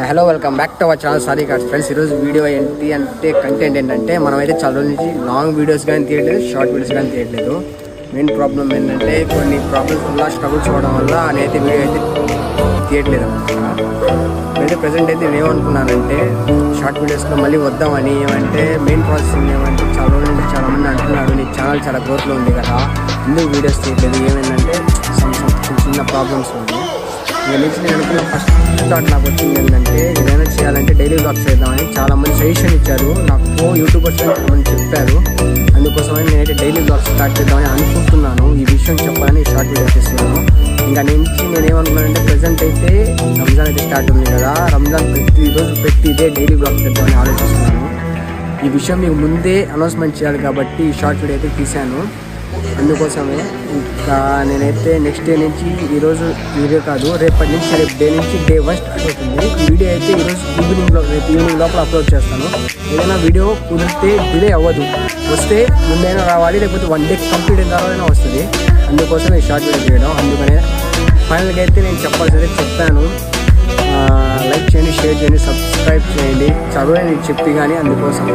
Hello welcome back to our channel sorry cards friends. ఈరోజు video ఏంటి అంటే content ఏంటంటే మనమైతే చాలా రోజుల నుంచి లాంగ్ వీడియోస్ కానీ తీయట్లేదు, షార్ట్ వీడియోస్ కానీ తీయట్లేదు. మెయిన్ ప్రాబ్లం ఏంటంటే కొన్ని ప్రాబ్లమ్స్ వల్ల స్ట్రగుల్స్ అవ్వడం వల్ల నేనైతే వీడియో అయితే తీయట్లేదు అనమాట. అయితే ప్రజెంట్ అయితే నేను ఏమనుకున్నానంటే షార్ట్ వీడియోస్లో మళ్ళీ వద్దామని. ఏమంటే మెయిన్ ప్రాసెస్ ఏమంటే చాలా రోజుల నుంచి చాలామంది అంటున్నారు నీ ఛానల్ చాలా గ్రోత్లో ఉంది కదా, ఎందుకు వీడియోస్ తీయట్లేదు, ఏమైందంటే చిన్న ప్రాబ్లమ్స్ ఉంది. ఇక నుంచి నేను అనుకున్న ఫస్ట్ థాట్ నాకు వచ్చింది ఏంటంటే ఏదైనా చేయాలంటే డైలీ వ్లాగ్స్ చేద్దామని చాలామంది సజెషన్ ఇచ్చారు, నాకు యూట్యూబర్స్ చాలామంది చెప్పారు. అందుకోసమని నేనైతే డైలీ వ్లాగ్స్ స్టార్ట్ చేద్దామని అనుకుంటున్నాను. ఈ విషయం చెప్పాలని షార్ట్ వీడియో చేస్తున్నాను. ఇంకా నుంచి నేనేమనుకున్నానంటే ప్రజెంట్ అయితే రంజాన్ అయితే స్టార్ట్ ఉంది కదా, రంజాన్ ప్రతిరోజు పెట్టి ఇదే డైలీ వ్లాగ్ చేద్దామని ఆలోచిస్తున్నాను. ఈ విషయం మీకు ముందే అనౌన్స్మెంట్ చేయాలి కాబట్టి ఈ షార్ట్ వీడియో అయితే తీశాను. అందుకోసమే ఇంకా నేనైతే నెక్స్ట్ డే నుంచి ఈరోజు వీడియో కాదు రేపటి నుంచి రేపు డే నుంచి డే 1 స్టార్ట్ అవుతుంది. ఈ వీడియో అయితే ఈరోజు రేపు ఈవినింగ్ లోపల అప్లోడ్ చేస్తాను. ఏదైనా వీడియో కుదిరితే డిలే అవ్వదు, వస్తే ముందైనా రావాలి, లేకపోతే 1 డే కంప్లీట్ అయిన తర్వాతైనా వస్తుంది. అందుకోసం ఈ షార్ట్ వీడియో చేయడం. అందుకనే ఫైనల్గా అయితే నేను చెప్పాల్సిందే చెప్పాను. లైక్ చేయండి, షేర్ చేయండి, సబ్స్క్రైబ్ చేయండి, చదువు నేను చెప్పి కానీ అందుకోసం